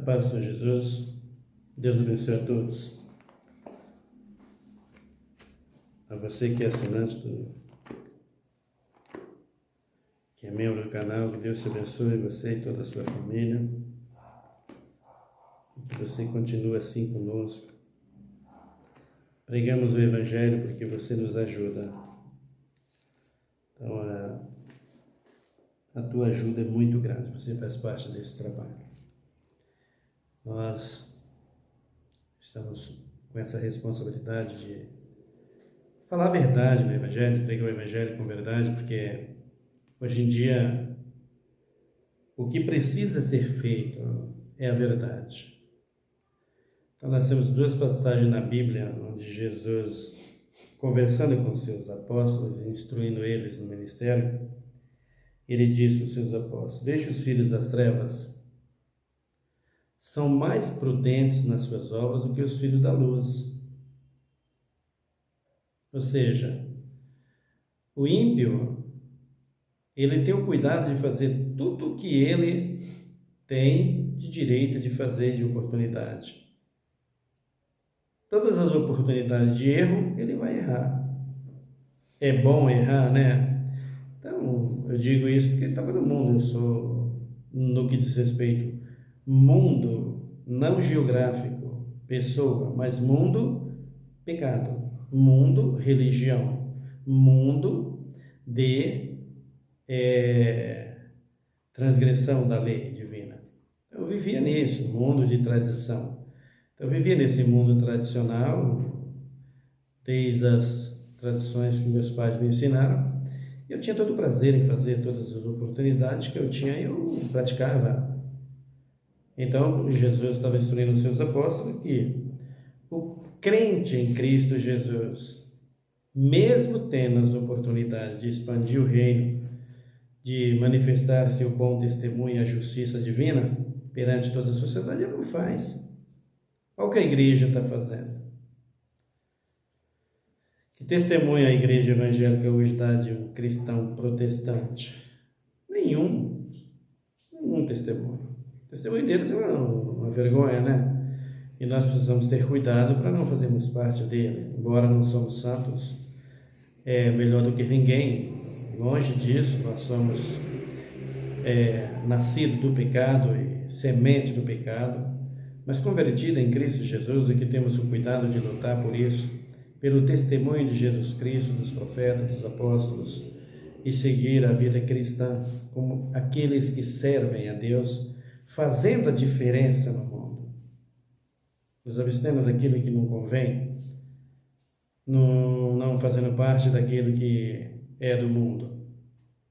paz do Senhor Jesus, Deus abençoe a todos. A você que é assinante que é membro do canal, que Deus te abençoe, você e toda a sua família. E que você continue assim conosco. Pregamos o Evangelho porque você nos ajuda. Então, a tua ajuda é muito grande, você faz parte desse trabalho. Nós estamos com essa responsabilidade de falar a verdade no Evangelho, de pregar o Evangelho com verdade, porque hoje em dia o que precisa ser feito é a verdade. Então nós temos duas passagens na Bíblia onde Jesus, conversando com seus apóstolos, instruindo eles no ministério, ele diz para os seus apóstolos: deixe os filhos das trevas, são mais prudentes nas suas obras do que os filhos da luz. Ou seja, o ímpio, ele tem o cuidado de fazer tudo o que ele tem de direito de fazer, de oportunidade. Todas as oportunidades de erro, ele vai errar. É bom errar, né? Então, eu digo isso porque estava no mundo, eu sou, no que diz respeito, mundo, não geográfico, pessoa, mas mundo, pecado. Mundo, religião. Mundo de transgressão da lei divina. Eu vivia nisso, mundo de tradição. Eu vivia nesse mundo tradicional, desde as tradições que meus pais me ensinaram. Eu tinha todo o prazer em fazer todas as oportunidades que eu tinha, eu praticava. Então, Jesus estava instruindo os seus apóstolos que o crente em Cristo Jesus, mesmo tendo as oportunidades de expandir o reino, de manifestar seu bom testemunho e a justiça divina perante toda a sociedade, ele não faz. Olha o que a igreja está fazendo. Que testemunho a igreja evangélica hoje dá de um cristão protestante? Nenhum testemunho. O testemunho deles é uma vergonha, né? E nós precisamos ter cuidado para não fazermos parte dele. Embora não somos santos, melhor do que ninguém. Longe disso, nós somos nascidos do pecado e semente do pecado, mas convertida em Cristo Jesus, e que temos o cuidado de lutar por isso, pelo testemunho de Jesus Cristo, dos profetas, dos apóstolos, e seguir a vida cristã como aqueles que servem a Deus, fazendo a diferença no mundo, nos abstendo daquilo que não convém, não fazendo parte daquilo que é do mundo.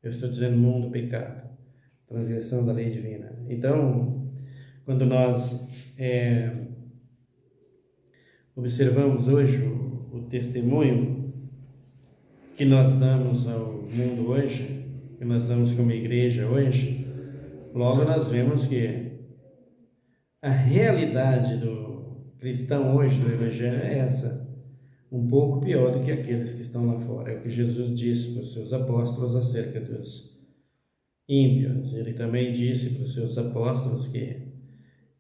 Eu estou dizendo mundo, pecado, transgressão da lei divina. Então, quando nós observamos hoje o testemunho que nós damos ao mundo hoje, que nós damos como igreja hoje, logo nós vemos que a realidade do cristão hoje, do Evangelho, é essa, um pouco pior do que aqueles que estão lá fora. É o que Jesus disse para os seus apóstolos acerca dos ímpios. Ele também disse para os seus apóstolos que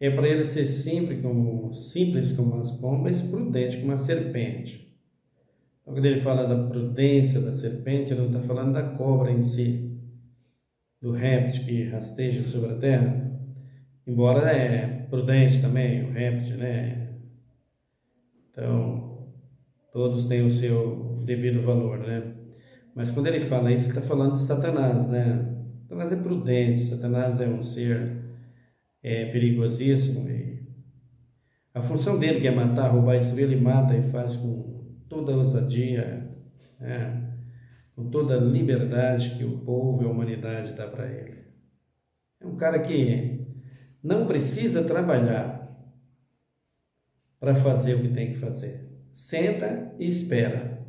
é para ele ser simples como as pombas, prudente como a serpente. Então, quando ele fala da prudência da serpente, ele não está falando da cobra em si, do réptil que rasteja sobre a terra, embora é prudente também o réptil, né? Então, todos têm o seu devido valor, né? Mas quando ele fala isso, ele está falando de Satanás, né? Satanás é prudente, Satanás é um ser perigosíssimo, e a função dele, que é matar, roubar e destruir, ele mata e faz com toda a ousadia, com toda a liberdade que o povo e a humanidade dá para ele. É um cara que não precisa trabalhar para fazer o que tem que fazer. Senta e espera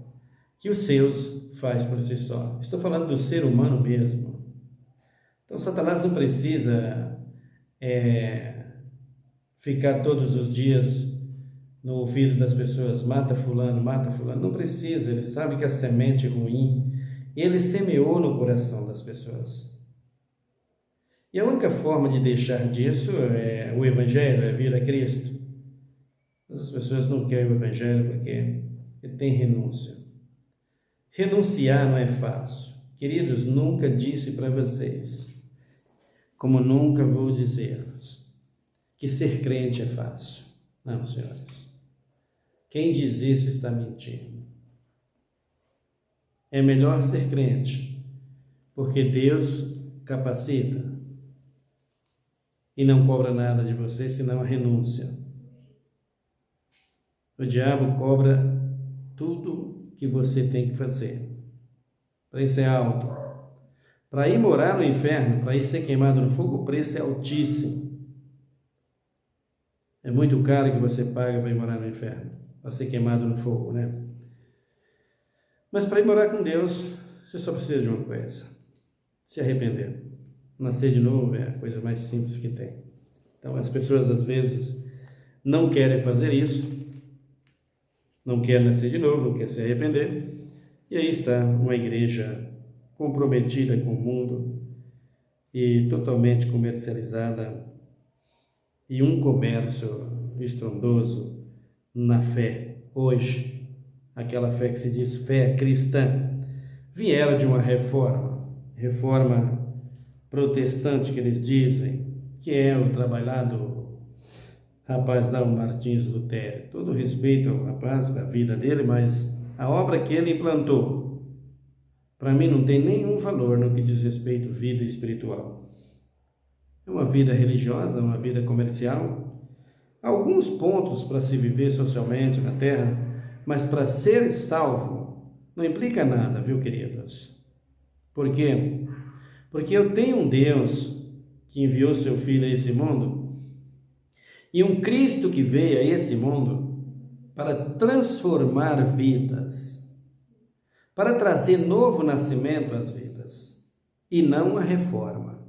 que os seus faz por si só. Estou falando do ser humano mesmo. Então, Satanás não precisa ficar todos os dias no ouvido das pessoas, mata fulano, não precisa. Ele sabe que a semente ruim, ele semeou no coração das pessoas. E a única forma de deixar disso é o Evangelho, é vir a Cristo. Mas as pessoas não querem o Evangelho porque tem renúncia. Renunciar não é fácil. Queridos, nunca disse para vocês, como nunca vou dizer-vos, que ser crente é fácil. Não, senhores. Quem diz isso está mentindo. É melhor ser crente, porque Deus capacita e não cobra nada de você, senão a renúncia. O diabo cobra tudo que você tem que fazer. Para isso é alto. Para ir morar no inferno, para ir ser queimado no fogo, o preço é altíssimo. É muito caro que você paga para ir morar no inferno, para ser queimado no fogo, né? Mas para ir morar com Deus, você só precisa de uma coisa: se arrepender. Nascer de novo é a coisa mais simples que tem. Então as pessoas às vezes não querem fazer isso, não querem nascer de novo, não querem se arrepender. E aí está uma igreja comprometida com o mundo e totalmente comercializada, e um comércio estrondoso na fé. Hoje, aquela fé que se diz fé cristã, vieram de uma reforma protestante que eles dizem, que é o trabalhado rapaz lá, o Martins Lutero. Todo respeito ao rapaz, à vida dele, mas a obra que ele implantou, para mim não tem nenhum valor no que diz respeito à vida espiritual. É uma vida religiosa, uma vida comercial, alguns pontos para se viver socialmente na terra, mas para ser salvo não implica nada, viu, queridos? Por quê? Porque eu tenho um Deus que enviou seu Filho a esse mundo e um Cristo que veio a esse mundo para transformar vidas, para trazer novo nascimento às vidas, e não a reforma.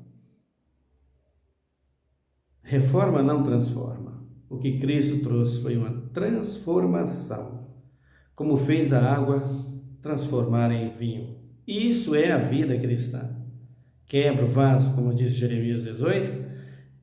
Reforma não transforma. O que Cristo trouxe foi uma transformação, como fez a água transformar em vinho. Isso é a vida cristã. Quebra o vaso, como diz Jeremias 18,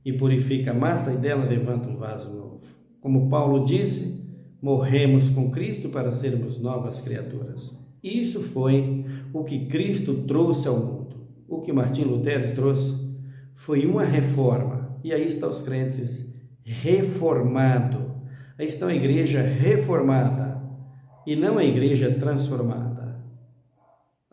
e purifica a massa, e dela levanta um vaso novo. Como Paulo disse, morremos com Cristo para sermos novas criaturas. Isso foi o que Cristo trouxe ao mundo. O que Martim Lutero trouxe foi uma reforma. E aí estão os crentes reformados. Aí está a igreja reformada e não a igreja transformada.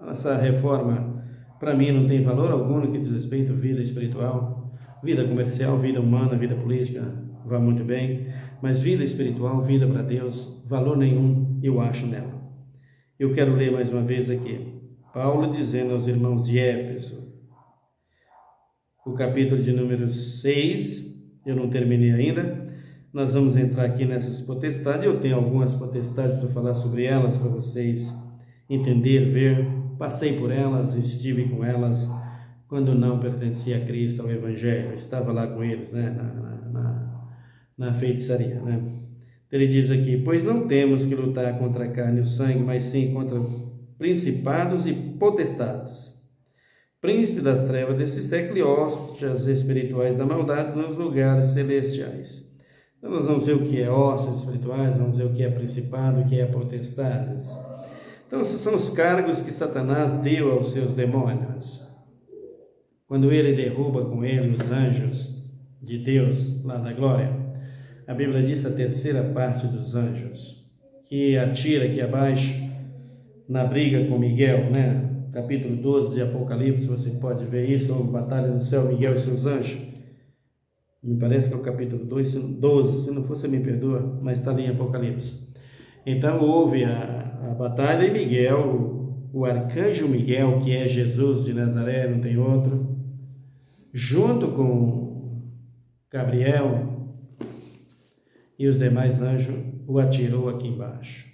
Essa reforma, para mim, não tem valor algum no que diz respeito à vida espiritual. Vida comercial, vida humana, vida política, vai muito bem. Mas vida espiritual, vida para Deus, valor nenhum eu acho nela. Eu quero ler mais uma vez aqui. Paulo dizendo aos irmãos de Éfeso, o capítulo de número 6, eu não terminei ainda. Nós vamos entrar aqui nessas potestades. Eu tenho algumas potestades para falar sobre elas, para vocês entender, ver. Passei por elas, estive com elas quando não pertencia a Cristo, ao Evangelho. Estava lá com eles, né, na feitiçaria, né? Ele diz aqui: pois não temos que lutar contra a carne e o sangue, mas sim contra principados e potestades, príncipe das trevas desse século e hostes espirituais da maldade nos lugares celestiais. Então nós vamos ver o que é hostes espirituais, vamos ver o que é principado, o que é potestades. Então esses são os cargos que Satanás deu aos seus demônios. Quando ele derruba com ele os anjos de Deus lá da glória, a Bíblia diz a terceira parte dos anjos, que atira aqui abaixo na briga com Miguel, né? Capítulo 12 de Apocalipse, você pode ver isso, ou Batalha no Céu, Miguel e seus anjos. Me parece que é o capítulo 12, se não for, você me perdoa, mas está ali em Apocalipse. Então houve a batalha e Miguel, o arcanjo Miguel, que é Jesus de Nazaré, não tem outro, junto com Gabriel e os demais anjos, o atirou aqui embaixo.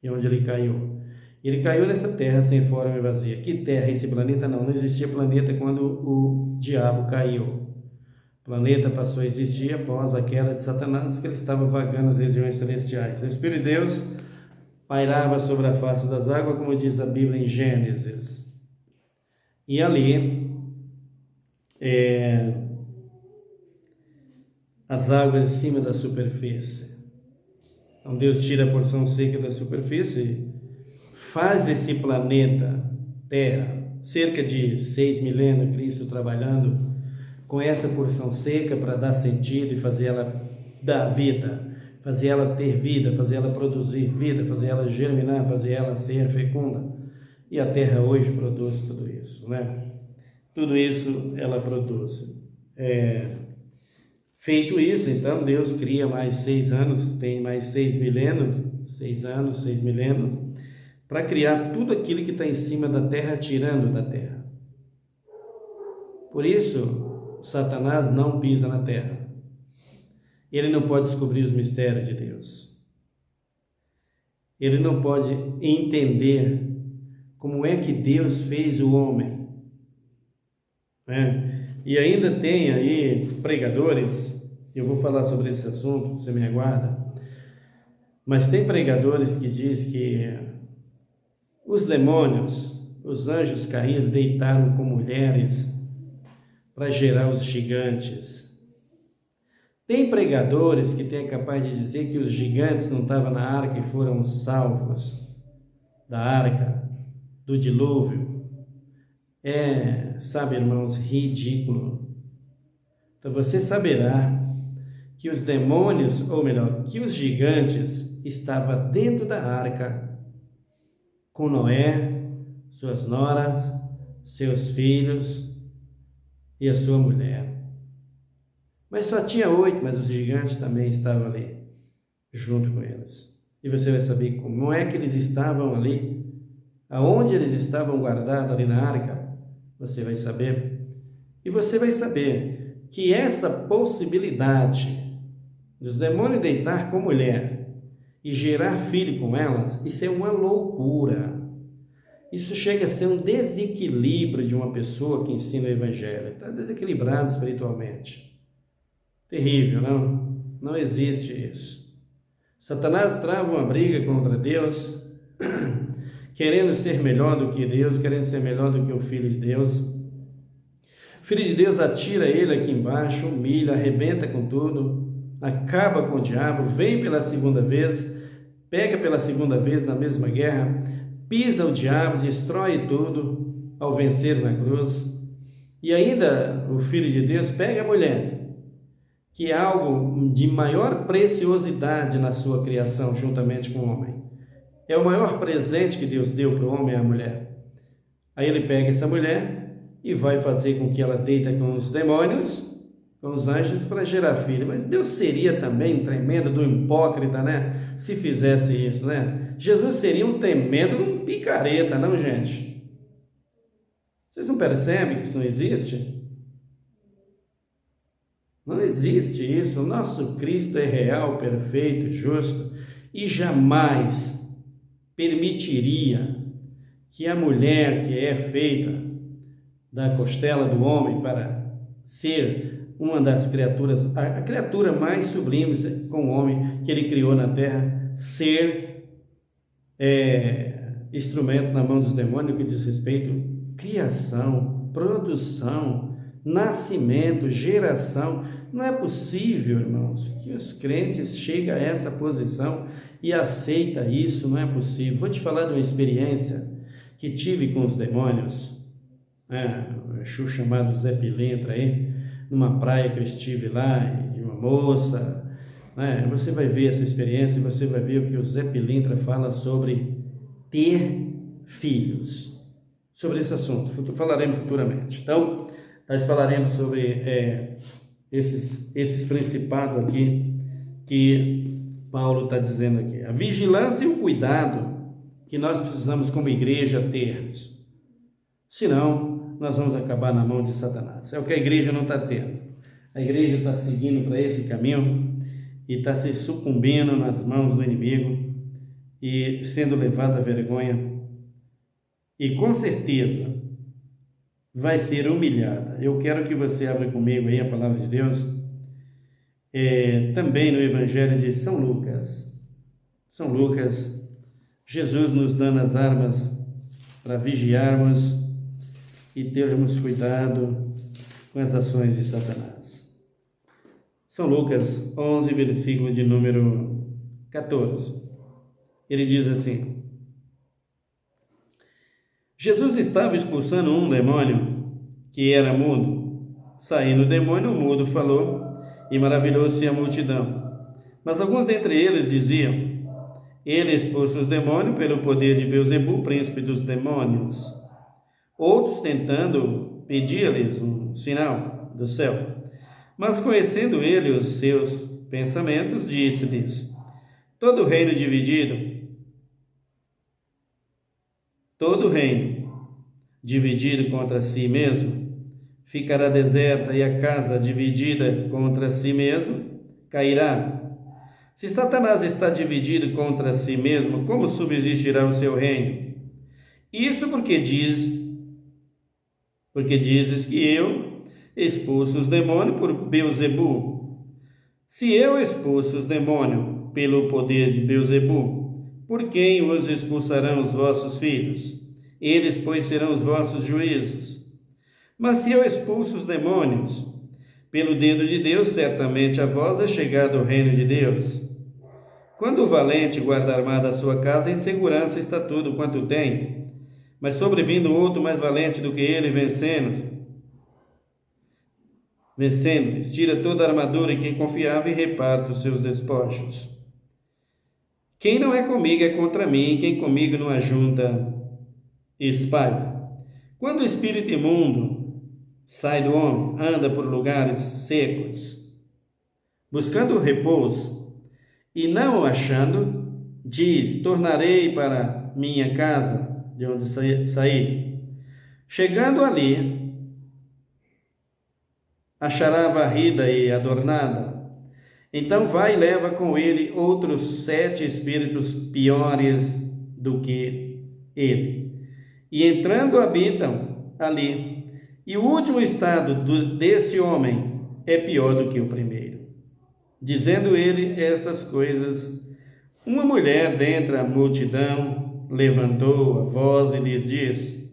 E onde ele caiu? Ele caiu nessa terra sem forma e vazia. Que terra? Esse planeta não existia planeta quando o diabo caiu. O planeta passou a existir após a queda de Satanás, que ele estava vagando nas regiões celestiais. O Espírito de Deus pairava sobre a face das águas, como diz a Bíblia em Gênesis. E ali as águas em cima da superfície. Então Deus tira a porção seca da superfície, faz esse planeta Terra, cerca de 6 milênios, Cristo trabalhando com essa porção seca para dar sentido e fazer ela dar vida, fazer ela ter vida, fazer ela produzir vida, fazer ela germinar, fazer ela ser fecunda. E a Terra hoje produz tudo isso, né? Tudo isso ela produz. Feito isso, então, Deus cria mais 6 anos, tem mais 6 milênios, 6 anos, 6 milênios, para criar tudo aquilo que está em cima da terra, tirando da terra. Por isso, Satanás não pisa na terra. Ele não pode descobrir os mistérios de Deus. Ele não pode entender como é que Deus fez o homem. E ainda tem aí pregadores, eu vou falar sobre esse assunto, você me aguarda, mas tem pregadores que diz que os demônios, os anjos caídos, deitaram com mulheres para gerar os gigantes. Tem pregadores que têm a capaz de dizer que os gigantes não estavam na arca e foram salvos da arca, do dilúvio. Sabe, irmãos, ridículo. Então você saberá que os demônios, ou melhor, que os gigantes estavam dentro da arca com Noé, suas noras, seus filhos e a sua mulher. Mas só tinha 8, mas os gigantes também estavam ali, junto com eles. E você vai saber como é que eles estavam ali, aonde eles estavam guardados ali na arca, você vai saber. E você vai saber que essa possibilidade dos demônios deitar com mulher e gerar filho com elas, isso é uma loucura. Isso chega a ser um desequilíbrio de uma pessoa que ensina o evangelho. Está desequilibrado espiritualmente. Terrível, não? Não existe isso. Satanás trava uma briga contra Deus, querendo ser melhor do que Deus, querendo ser melhor do que o Filho de Deus. O Filho de Deus atira ele aqui embaixo, humilha, arrebenta com tudo, acaba com o diabo, vem pela segunda vez, pega pela segunda vez na mesma guerra, pisa o diabo, destrói tudo ao vencer na cruz. E ainda o Filho de Deus pega a mulher, que é algo de maior preciosidade na sua criação, juntamente com o homem. É o maior presente que Deus deu para o homem e a mulher. Aí ele pega essa mulher e vai fazer com que ela deita com os demônios, com os anjos, para gerar filho. Mas Deus seria também tremendo do hipócrita, né? Se fizesse isso, né? Jesus seria um tremendo um picareta, não, gente? Vocês não percebem que isso não existe? Não existe isso. O nosso Cristo é real, perfeito, justo e jamais permitiria que a mulher que é feita da costela do homem para ser uma das criaturas, a criatura mais sublime com o homem que ele criou na terra, ser instrumento na mão dos demônios que diz respeito à criação, produção, nascimento, geração. Não é possível, irmãos, que os crentes cheguem a essa posição e aceita isso, não é possível. Vou te falar de uma experiência que tive com os demônios, um Exu chamado Zé Pilintra aí, numa praia que eu estive lá, e uma moça, você vai ver essa experiência e você vai ver o que o Zé Pilintra fala sobre ter filhos, sobre esse assunto, falaremos futuramente. Então, nós falaremos sobre esses principados aqui que Paulo está dizendo aqui. A vigilância e o cuidado que nós precisamos como igreja termos. Senão, nós vamos acabar na mão de Satanás. É o que a igreja não está tendo. A igreja está seguindo para esse caminho e está se sucumbindo nas mãos do inimigo e sendo levada à vergonha. E com certeza vai ser humilhada. Eu quero que você abra comigo aí a palavra de Deus, também no Evangelho de São Lucas. São Lucas, Jesus nos dando as armas para vigiarmos e termos cuidado com as ações de Satanás. São Lucas 11, versículo de número 14. Ele diz assim: Jesus estava expulsando um demônio que era mudo. Saindo o demônio, o mudo falou, e maravilhou-se a multidão. Mas alguns dentre eles diziam: ele expulsa os demônios pelo poder de Beelzebu, príncipe dos demônios. Outros, tentando, pedir-lhes um sinal do céu. Mas conhecendo ele os seus pensamentos, disse-lhes: todo reino dividido contra si mesmo, ficará deserta, e a casa dividida contra si mesmo cairá. Se Satanás está dividido contra si mesmo, como subsistirá o seu reino? Isso porque dizes que eu expulso os demônios por Beelzebu. Se eu expulso os demônios pelo poder de Beelzebu, por quem os expulsarão os vossos filhos? Eles, pois, serão os vossos juízes. Mas se eu expulso os demônios pelo dedo de Deus, certamente a vós é chegado o reino de Deus. Quando o valente guarda armada a sua casa, em segurança está tudo quanto tem. Mas sobrevindo outro mais valente do que ele, vencendo, tira toda a armadura em quem confiava e reparte os seus despojos. Quem não é comigo é contra mim, e quem comigo não ajunta, espalha. Quando o espírito imundo sai do homem, anda por lugares secos, buscando repouso, e não o achando, diz: tornarei para minha casa, de onde saí. Chegando ali, achará varrida e adornada. Então vai e leva com ele outros 7 espíritos piores do que ele, e entrando habitam ali. E o último estado desse homem é pior do que o primeiro. Dizendo ele estas coisas, uma mulher dentre a multidão levantou a voz e lhes disse: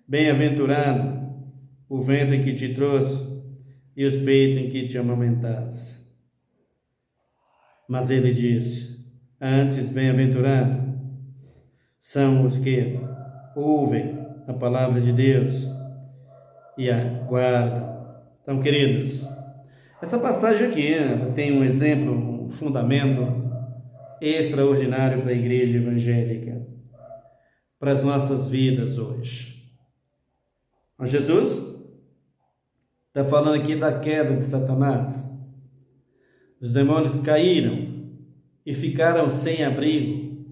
bem-aventurado o ventre que te trouxe e os peitos em que te amamentaste. Mas ele disse: antes, bem-aventurado são os que ouvem a palavra de Deus e aguardam. Então, queridos, essa passagem aqui tem um exemplo, um fundamento extraordinário para a igreja evangélica, para as nossas vidas hoje. Jesus está falando aqui da queda de Satanás. Os demônios caíram e ficaram sem abrigo,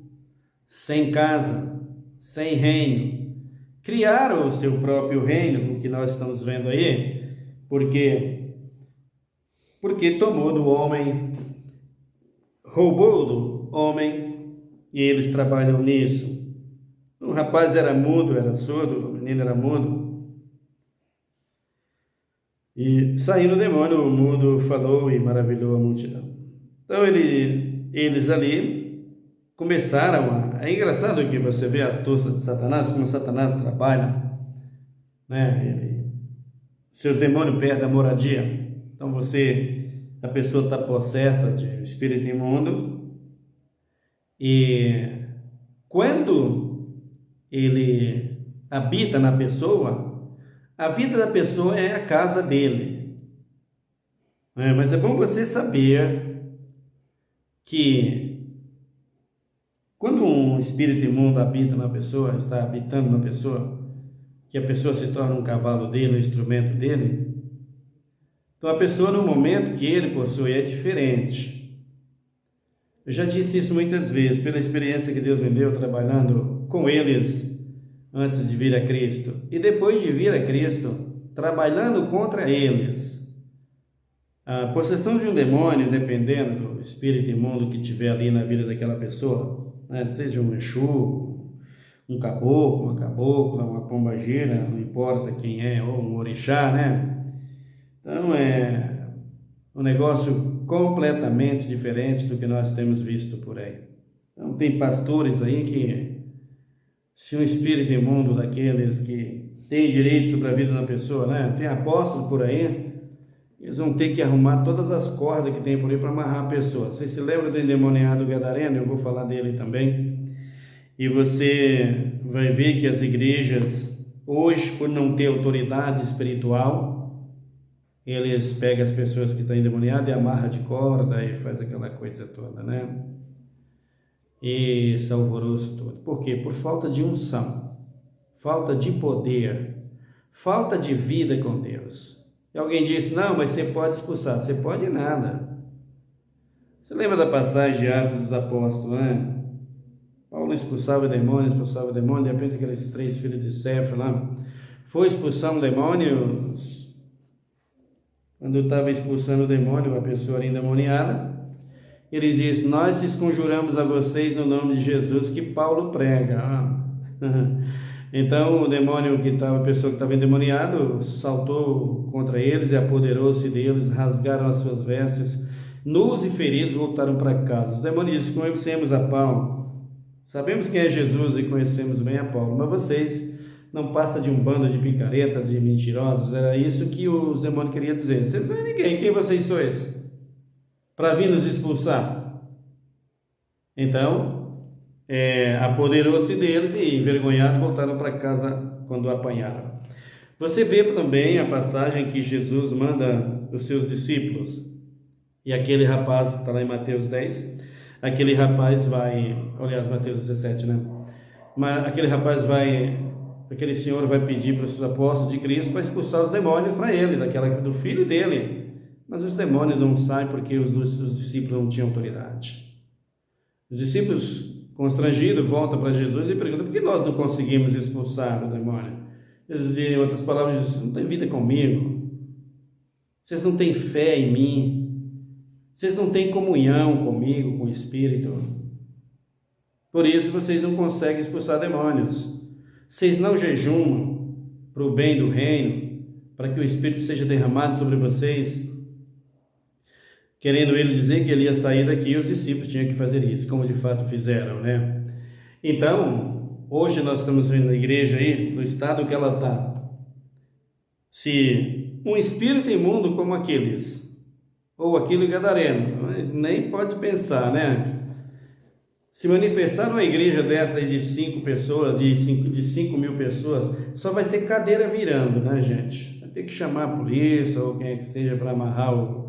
sem casa, sem reino. Criaram o seu próprio reino, o que nós estamos vendo aí, porque tomou do homem, roubou do homem, e eles trabalham nisso. O rapaz era mudo, era surdo, o menino era mudo. E saindo o demônio, o mudo falou e maravilhou a multidão. Então eles ali começaram a... É engraçado que você vê a astúcia de Satanás, como Satanás trabalha, né? Seus demônios perdem a moradia. Então a pessoa está possessa de espírito imundo, e quando ele habita na pessoa, a vida da pessoa é a casa dele. Mas é bom você saber que quando um espírito imundo habita na pessoa, está habitando na pessoa, que a pessoa se torna um cavalo dele, um instrumento dele, então a pessoa, no momento que ele possui, é diferente. Eu já disse isso muitas vezes, pela experiência que Deus me deu trabalhando com eles antes de vir a Cristo, e depois de vir a Cristo, trabalhando contra eles. A possessão de um demônio, dependendo do espírito imundo que tiver ali na vida daquela pessoa, seja um Exu, um caboclo, uma cabocla, uma pombagira, não importa quem é, ou um orixá, né? Então é um negócio completamente diferente do que nós temos visto por aí. Então tem pastores aí que, se um espírito imundo daqueles que tem direito sobre a vida de uma pessoa, né? Tem apóstolo por aí, eles vão ter que arrumar todas as cordas que tem por aí para amarrar a pessoa. Você se lembra do endemoniado gadareno? Eu vou falar dele também. E você vai ver que as igrejas, hoje, por não ter autoridade espiritual, eles pegam as pessoas que estão endemoniadas e amarram de corda e faz aquela coisa toda, né? E esse alvoroço todo. Por quê? Por falta de unção, falta de poder, falta de vida com Deus. E alguém disse, não, mas você pode expulsar. Você pode nada. Você lembra da passagem de Atos dos Apóstolos, né? Paulo expulsava demônio, de repente aqueles 3 filhos de Cefas lá, foi expulsar um demônio. Quando estava expulsando o demônio, uma pessoa era endemoniada, eles dizem, nós conjuramos a vocês no nome de Jesus que Paulo prega. Então o demônio a pessoa que estava endemoniada, saltou contra eles e apoderou-se deles, rasgaram as suas vestes, nus e feridos voltaram para casa. Os demônios disseram, conhecemos a Paulo, sabemos quem é Jesus e conhecemos bem a Paulo, mas vocês não passam de um bando de picareta, de mentirosos. Era isso que os demônios queriam dizer. Vocês não é ninguém, quem vocês sois? Para vir nos expulsar. Então, apoderou-se deles e, envergonhados, voltaram para casa quando apanharam. Você vê também a passagem que Jesus manda os seus discípulos, e aquele rapaz, está lá em Mateus 10, aquele rapaz vai, aliás, Mateus 17, né? Mas aquele senhor vai pedir para os apóstolos de Cristo para expulsar os demônios para ele, do filho dele. Mas os demônios não saem porque os discípulos não tinham autoridade. Os discípulos, constrangidos, voltam para Jesus e perguntam, por que nós não conseguimos expulsar o demônio? Eles dizem, em outras palavras, vocês não têm vida comigo, vocês não têm fé em mim, vocês não têm comunhão comigo, com o Espírito. Por isso vocês não conseguem expulsar demônios. Vocês não jejumam para o bem do reino, para que o Espírito seja derramado sobre vocês. Querendo ele dizer que ele ia sair daqui, os discípulos tinham que fazer isso, como de fato fizeram, né? Então, hoje nós estamos vendo a igreja aí, no estado que ela está. Se um espírito imundo como aqueles, ou aquele gadareno, mas nem pode pensar, né? Se manifestar numa igreja dessa aí de 5 pessoas, de 5 mil pessoas, só vai ter cadeira virando, né, gente? Vai ter que chamar a polícia ou quem é que seja para amarrar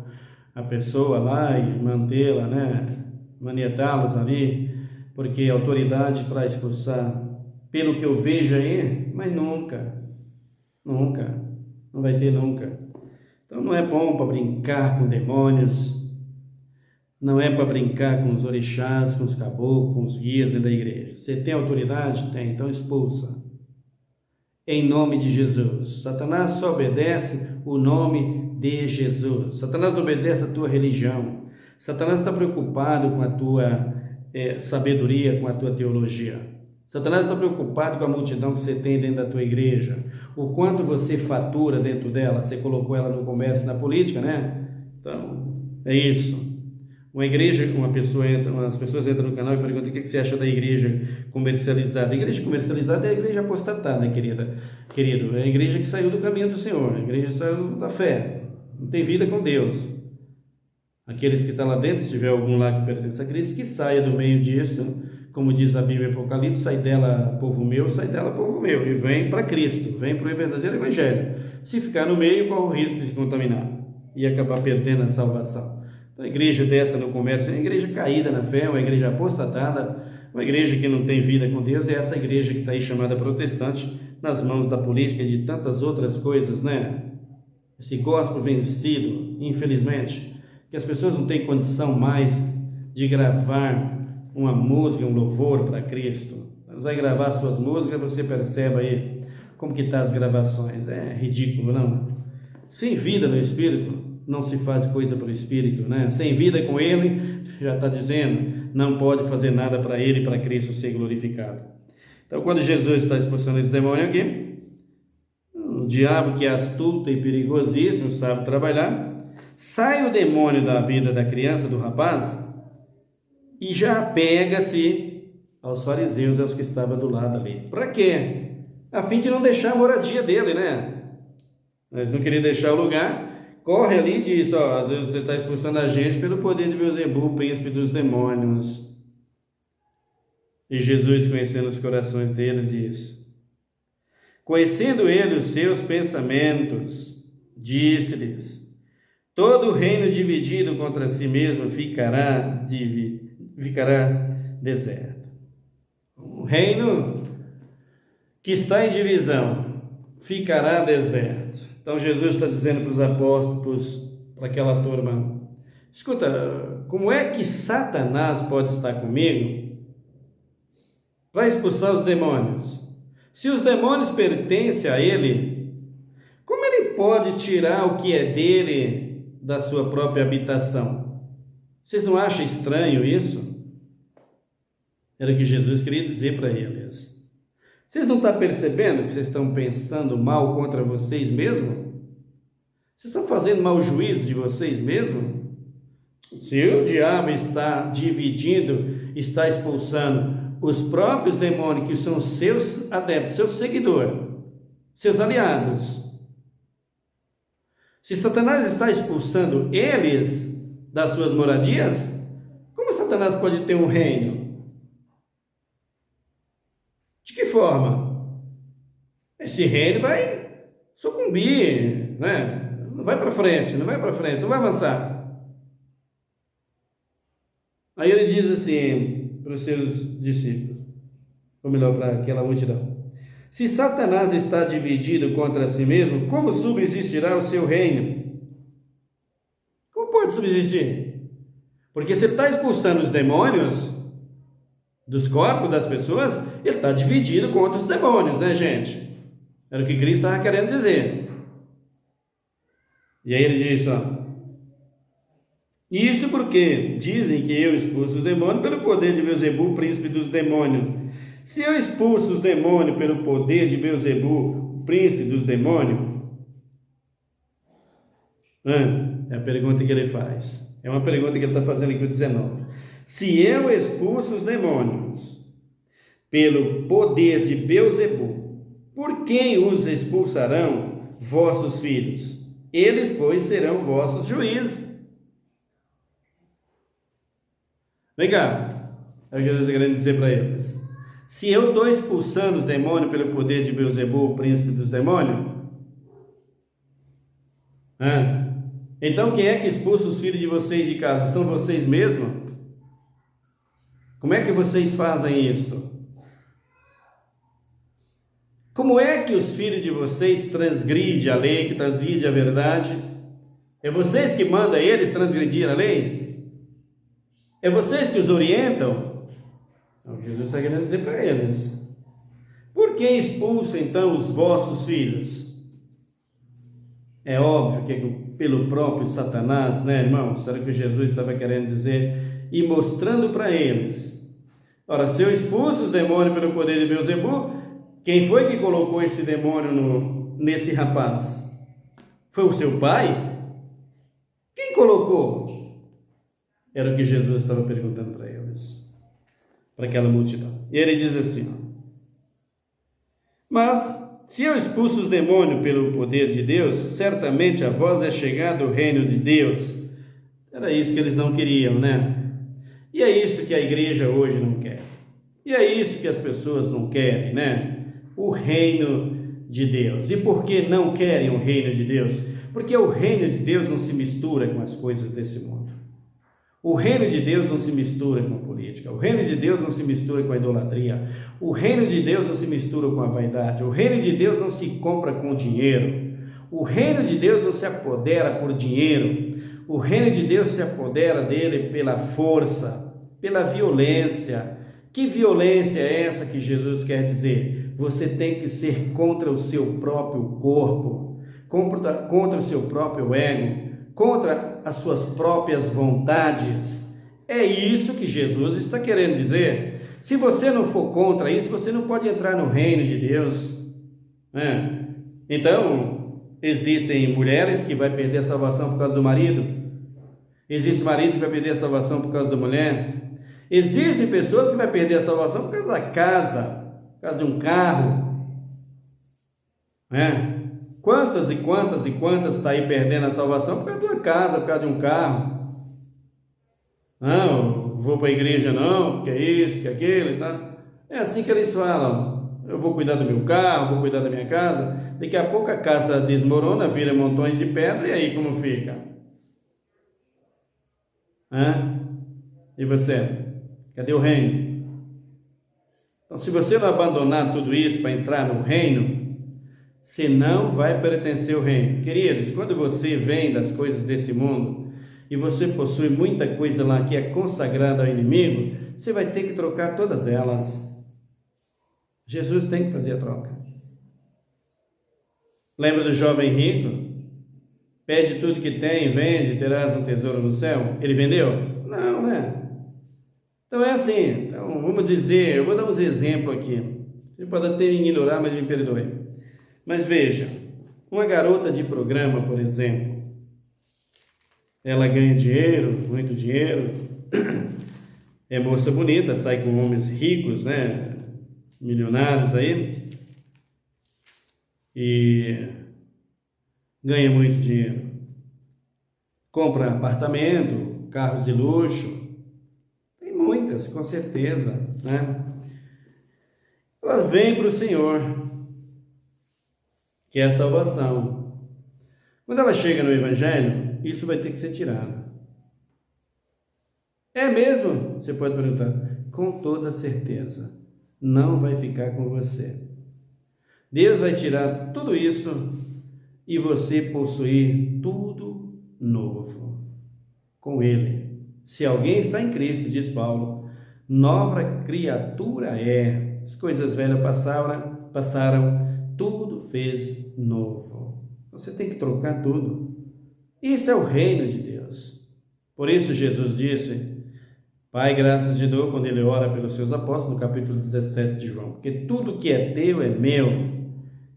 a pessoa lá e mantê-la, né? Manietá-los ali, porque autoridade para expulsar, pelo que eu vejo aí, mas nunca, não vai ter nunca. Então não é bom para brincar com demônios, não é para brincar com os orixás, com os caboclos, com os guias dentro da igreja. Você tem autoridade? Tem, então expulsa. Em nome de Jesus. Satanás só obedece o nome de Jesus. Satanás obedece a tua religião. Satanás está preocupado com a tua sabedoria, com a tua teologia. Satanás está preocupado com a multidão que você tem dentro da tua igreja. O quanto você fatura dentro dela. Você colocou ela no comércio, na política, né? Então, é isso. As pessoas entram no canal e perguntam o que você acha da igreja comercializada. A igreja comercializada é a igreja apostatada, querido. É a igreja que saiu do caminho do Senhor, a igreja que saiu da fé, não tem vida com Deus. Aqueles que estão lá dentro, se tiver algum lá que pertence a Cristo, que saia do meio disso, como diz a Bíblia Apocalipse, sai dela povo meu, e vem para Cristo, vem para o verdadeiro evangelho. Se ficar no meio, corre o risco de se contaminar e acabar perdendo a salvação. Então, a igreja dessa no comércio é uma igreja caída na fé, uma igreja apostatada, uma igreja que não tem vida com Deus, é essa igreja que está aí chamada protestante, nas mãos da política e de tantas outras coisas, né? Esse gospel vencido, infelizmente, que as pessoas não têm condição mais de gravar uma música, um louvor para Cristo. Elas vai gravar suas músicas, você percebe aí como que está as gravações, é ridículo, não? Sem vida no Espírito, não se faz coisa para o Espírito, né? Sem vida com Ele, já está dizendo, não pode fazer nada para Ele e para Cristo ser glorificado. Então, quando Jesus está expulsando esse demônio aqui, o diabo, que é astuto e perigosíssimo, sabe trabalhar, sai o demônio da vida da criança, do rapaz, e já pega-se aos fariseus, aos que estavam do lado ali. Para quê? a fim de não deixar a moradia dele, né? Eles não queriam deixar o lugar, corre ali e diz, ó, você está expulsando a gente pelo poder de Beelzebu, príncipe dos demônios. E Jesus, conhecendo os corações deles, diz: conhecendo ele os seus pensamentos, disse-lhes: todo reino dividido contra si mesmo ficará deserto. Um reino que está em divisão ficará deserto. Então Jesus está dizendo para os apóstolos, para aquela turma: escuta, como é que Satanás pode estar comigo para expulsar os demônios? Se os demônios pertencem a ele, como ele pode tirar o que é dele da sua própria habitação? Vocês não acham estranho isso? Era o que Jesus queria dizer para eles. Vocês não estão percebendo que vocês estão pensando mal contra vocês mesmos? Vocês estão fazendo mau juízo de vocês mesmos? Se o diabo está dividindo, está expulsando os próprios demônios, que são seus adeptos, seus seguidores, seus aliados. Se Satanás está expulsando eles das suas moradias, como Satanás pode ter um reino? De que forma? Esse reino vai sucumbir, né? Não vai para frente, não vai avançar. Aí ele diz assim para os seus discípulos, ou melhor, para aquela multidão: se Satanás está dividido contra si mesmo, como subsistirá o seu reino? Como pode subsistir? Porque se ele está expulsando os demônios dos corpos das pessoas, ele está dividido contra os demônios, né, gente? Era o que Cristo estava querendo dizer. E aí ele diz, ó: isso porque dizem que eu expulso os demônios pelo poder de Beelzebu, príncipe dos demônios. Se eu expulso os demônios pelo poder de Beelzebu, príncipe dos demônios, é a pergunta que ele faz. É uma pergunta que ele está fazendo aqui, o 19. Se eu expulso os demônios pelo poder de Beelzebu, por quem os expulsarão vossos filhos? Eles, pois, serão vossos juízes. Vem cá, é o que Jesus está querendo dizer para eles. Se eu estou expulsando os demônios pelo poder de Beelzebu, o príncipe dos demônios, então quem é que expulsa os filhos de vocês de casa? São vocês mesmos? Como é que vocês fazem isso? Como é que os filhos de vocês transgridem a lei, que transgride a verdade? É vocês que mandam eles transgredir a lei? É vocês que os orientam? Então, Jesus está querendo dizer para eles: por que expulsa então os vossos filhos? É óbvio que é pelo próprio Satanás, né, irmãos? Era o que Jesus estava querendo dizer e mostrando para eles. Ora, se eu expulso os demônios pelo poder de Beelzebu, quem foi que colocou esse demônio nesse rapaz? Foi o seu pai? Quem colocou? Era o que Jesus estava perguntando para eles, para aquela multidão. E ele diz assim: mas se eu expulso os demônios pelo poder de Deus, certamente a vós é chegado o reino de Deus. Era isso que eles não queriam, né? E é isso que a igreja hoje não quer. E é isso que as pessoas não querem, né? O reino de Deus. E por que não querem o reino de Deus? Porque o reino de Deus não se mistura com as coisas desse mundo. O reino de Deus não se mistura com a política. O reino de Deus não se mistura com a idolatria. O reino de Deus não se mistura com a vaidade. O reino de Deus não se compra com dinheiro. O reino de Deus não se apodera por dinheiro. O reino de Deus se apodera dele pela força, pela violência. Que violência é essa que Jesus quer dizer? Você tem que ser contra o seu próprio corpo, contra o seu próprio ego, contra as suas próprias vontades. É isso que Jesus está querendo dizer. Se você não for contra isso, você não pode entrar no reino de Deus. Então, existem mulheres que vão perder a salvação por causa do marido. Existem maridos que vão perder a salvação por causa da mulher. Existem pessoas que vão perder a salvação por causa da casa, por causa de um carro. né? Quantas e quantas e quantas está aí perdendo a salvação por causa de uma casa, por causa de um carro? Não, vou para a igreja não, porque é isso, que é aquilo, tá? É assim que eles falam. Eu vou cuidar do meu carro, vou cuidar da minha casa. Daqui a pouco a casa desmorona, vira montões de pedra, e aí como fica? E você? Cadê o reino? Então, se você não abandonar tudo isso para entrar no reino, você não vai pertencer ao reino. Queridos, quando você vem das coisas desse mundo e você possui muita coisa lá que é consagrada ao inimigo, você vai ter que trocar todas elas. Jesus tem que fazer a troca. Lembra do jovem rico? Pede tudo que tem, vende, terás um tesouro no céu. Ele vendeu? Não, né? Então é assim. Então, vamos dizer, eu vou dar uns exemplos aqui. Você pode até me ignorar, mas me perdoe. Mas veja, uma garota de programa, por exemplo, ela ganha dinheiro, muito dinheiro, é moça bonita, sai com homens ricos, né? Milionários aí, e ganha muito dinheiro. Compra apartamento, carros de luxo, tem muitas, com certeza, né? Ela vem para o Senhor, que é a salvação. Quando ela chega no Evangelho, isso vai ter que ser tirado. É mesmo? Você pode perguntar. Com toda certeza, não vai ficar com você. Deus vai tirar tudo isso e você possuir tudo novo com Ele. Se alguém está em Cristo, diz Paulo, nova criatura é. As coisas velhas passaram, tudo fez novo. Você tem que trocar tudo. Isso é o reino de Deus. Por isso Jesus disse, Pai, graças te dou, quando ele ora pelos seus apóstolos, no capítulo 17 de João, porque tudo que é teu é meu,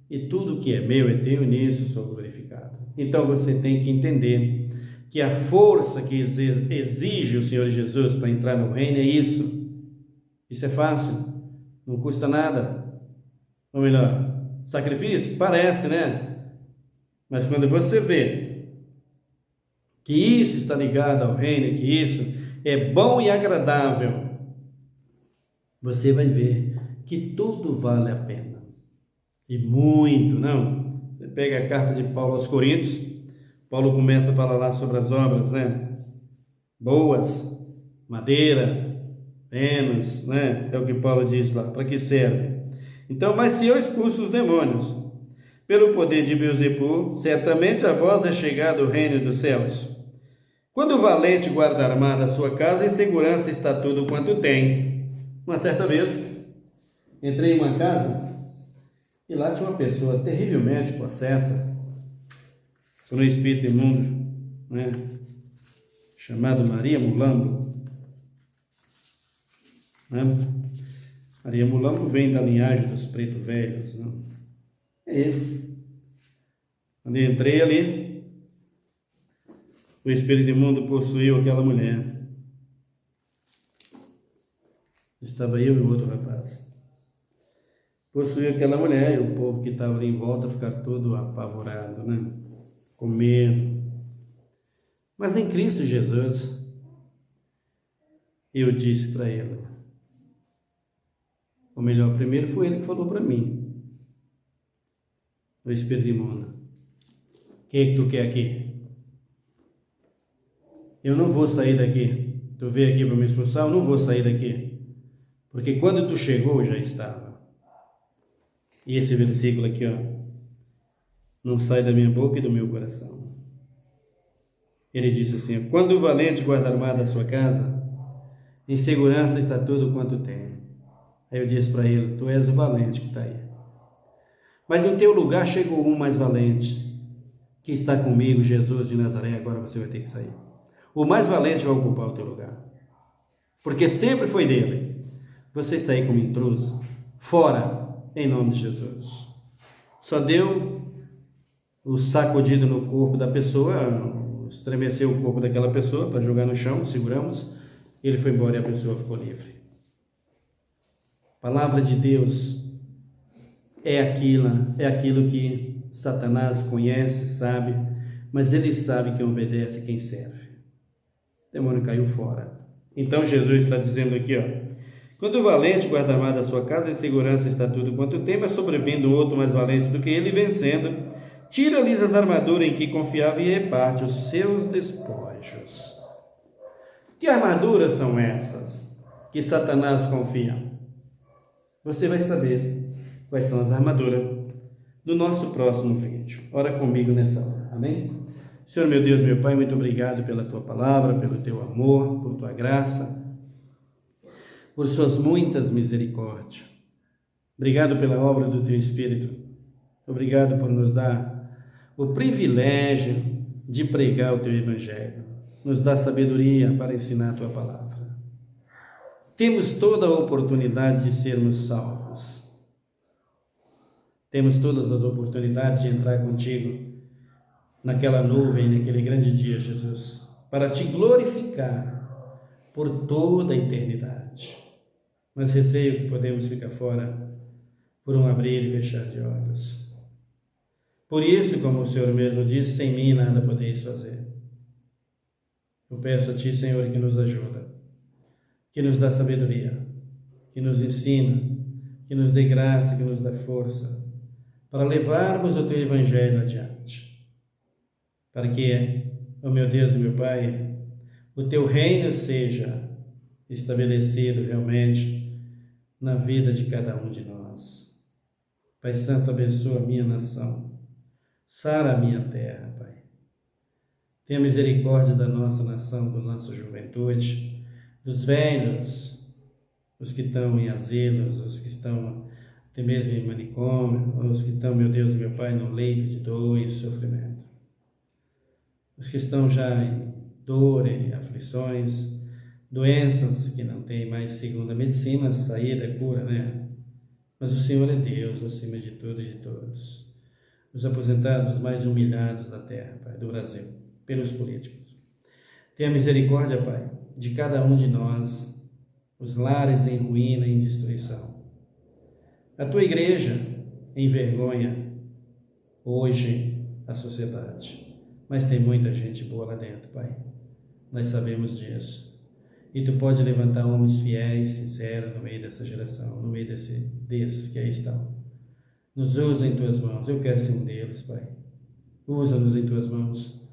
e tudo que é meu é teu, e nisso sou glorificado. Então você tem que entender que a força que exige o Senhor Jesus para entrar no reino é isso. Isso é fácil, não custa nada. Ou melhor, sacrifício? Parece, né? Mas quando você vê que isso está ligado ao reino, que isso é bom e agradável, você vai ver que tudo vale a pena. E muito, não? Você pega a carta de Paulo aos Coríntios, Paulo começa a falar lá sobre as obras, né? Boas, madeira, Vênus, né? É o que Paulo diz lá, para que serve? Então, mas se eu expulso os demônios pelo poder de Beelzebul, certamente a vós é chegado o reino dos céus. Quando o valente guarda armada a sua casa, em segurança está tudo quanto tem. Uma certa vez, entrei em uma casa e lá tinha uma pessoa terrivelmente possessa por um espírito imundo, né? Chamado Maria Mulambo. Né? Maria Mulambo vem da linhagem dos pretos velhos. Né? É ele. Quando eu entrei ali, o espírito imundo possuiu aquela mulher. Estava eu e o outro rapaz. Possuiu aquela mulher e o povo que estava ali em volta ficar todo apavorado, né? Com medo. Mas em Cristo Jesus, eu disse para ele, ou melhor, primeiro foi ele que falou para mim, o espírito imundo, o que tu quer aqui? Eu não vou sair daqui. Tu veio aqui para me expulsar, eu não vou sair daqui. Porque quando tu chegou, eu já estava. E esse versículo aqui, ó, não sai da minha boca e do meu coração. Ele disse assim, quando o valente guarda armada a sua casa, em segurança está tudo quanto tem. Aí eu disse para ele, tu és o valente que está aí. Mas no teu lugar chegou um mais valente, que está comigo, Jesus de Nazaré, agora você vai ter que sair. O mais valente vai ocupar o teu lugar. Porque sempre foi dele. Você está aí como intruso. Fora, em nome de Jesus. Só deu o sacudido no corpo da pessoa, estremeceu o corpo daquela pessoa para jogar no chão, seguramos, ele foi embora e a pessoa ficou livre. A palavra de Deus é aquilo que Satanás conhece, sabe, mas ele sabe quem obedece e quem serve. O demônio caiu fora. Então Jesus está dizendo aqui, ó: quando o valente guarda amada a sua casa, em segurança está tudo quanto tem, mas sobrevindo outro mais valente do que ele, vencendo, tira-lhes as armaduras em que confiava e reparte os seus despojos. Que armaduras são essas que Satanás confia? Você vai saber quais são as armaduras no nosso próximo vídeo. Ora comigo nessa hora, amém? Senhor meu Deus, meu Pai, muito obrigado pela Tua palavra, pelo Teu amor, por Tua graça, por Suas muitas misericórdias. Obrigado pela obra do Teu Espírito. Obrigado por nos dar o privilégio de pregar o Teu Evangelho. Nos dá sabedoria para ensinar a Tua palavra. Temos toda a oportunidade de sermos salvos. Temos todas as oportunidades de entrar contigo naquela nuvem, naquele grande dia, Jesus, para te glorificar por toda a eternidade. Mas receio que podemos ficar fora por um abrir e fechar de olhos. Por isso, como o Senhor mesmo disse, sem mim nada podeis fazer. Eu peço a Ti, Senhor, que nos ajuda, que nos dá sabedoria, que nos ensina, que nos dê graça, que nos dê força, para levarmos o Teu Evangelho adiante. Para que, ó meu Deus e meu Pai, o Teu reino seja estabelecido realmente na vida de cada um de nós. Pai Santo, abençoa a minha nação, sara a minha terra, Pai. Tenha misericórdia da nossa nação, da nossa juventude, dos velhos, os que estão em asilos, os que estão até mesmo em manicômio, os que estão, meu Deus e meu Pai, no leito de dor e sofrimento. Os que estão já em dor e aflições, doenças que não têm mais, segundo a medicina, saída, cura, né? Mas o Senhor é Deus acima de tudo e de todos. Os aposentados mais humilhados da terra, Pai, do Brasil, pelos políticos. Tenha misericórdia, Pai, de cada um de nós, os lares em ruína e em destruição. A Tua igreja envergonha hoje a sociedade. Mas tem muita gente boa lá dentro, Pai. Nós sabemos disso. E Tu pode levantar homens fiéis, sinceros no meio dessa geração, no meio desses que aí estão. Nos usa em Tuas mãos. Eu quero ser um deles, Pai. Usa-nos em Tuas mãos.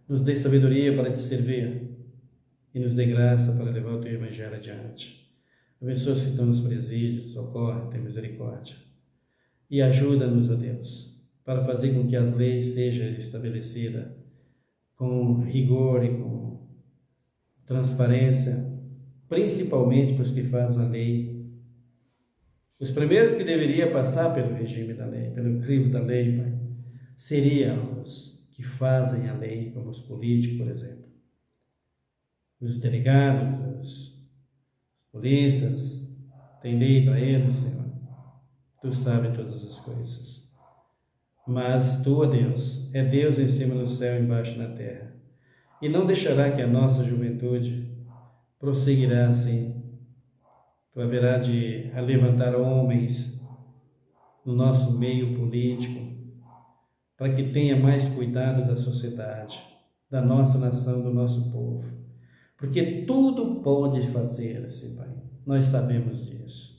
Nos dê sabedoria para Te servir e nos dê graça para levar o Teu Evangelho adiante. Abençoa os que estão nos presídios, socorre, tem misericórdia. E ajuda-nos, ó Deus, para fazer com que as leis sejam estabelecidas com rigor e com transparência, principalmente para os que fazem a lei. Os primeiros que deveriam passar pelo regime da lei, pelo crivo da lei, Pai, seriam os que fazem a lei, como os políticos, por exemplo. Os delegados, os polícias, tem lei para eles, Senhor. Tu sabes todas as coisas. Mas Tu, ó Deus, é Deus em cima do céu e embaixo na terra. E não deixará que a nossa juventude prosseguirá assim. Tu haverá de levantar homens no nosso meio político, para que tenha mais cuidado da sociedade, da nossa nação, do nosso povo. Porque tudo pode fazer-se, Pai. Nós sabemos disso.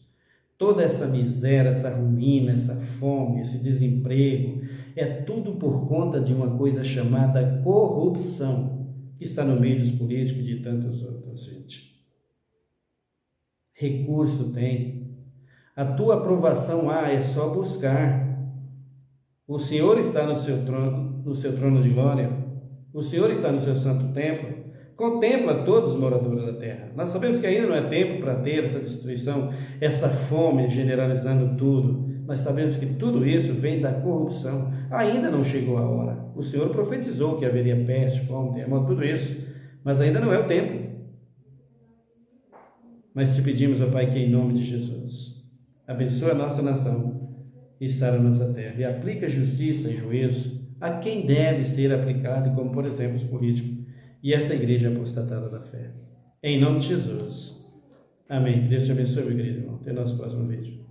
Toda essa miséria, essa ruína, essa fome, esse desemprego, é tudo por conta de uma coisa chamada corrupção, que está no meio dos políticos e de tantos outros, gente. Recurso tem. A tua aprovação é só buscar. O Senhor está no seu trono de glória. O Senhor está no seu santo templo. Contempla todos os moradores da terra. Nós sabemos que ainda não é tempo para ter essa destruição, essa fome generalizando tudo. Nós sabemos que tudo isso vem da corrupção. Ainda não chegou a hora. O Senhor profetizou que haveria peste, fome, terremoto, tudo isso. Mas ainda não é o tempo. Mas te pedimos, ó Pai, que em nome de Jesus, abençoe a nossa nação e sara a nossa terra. E aplica justiça e juízo a quem deve ser aplicado, como por exemplo os políticos. E essa igreja apostatada da fé. Em nome de Jesus. Amém. Que Deus te abençoe, meu querido irmão. Até o nosso próximo vídeo.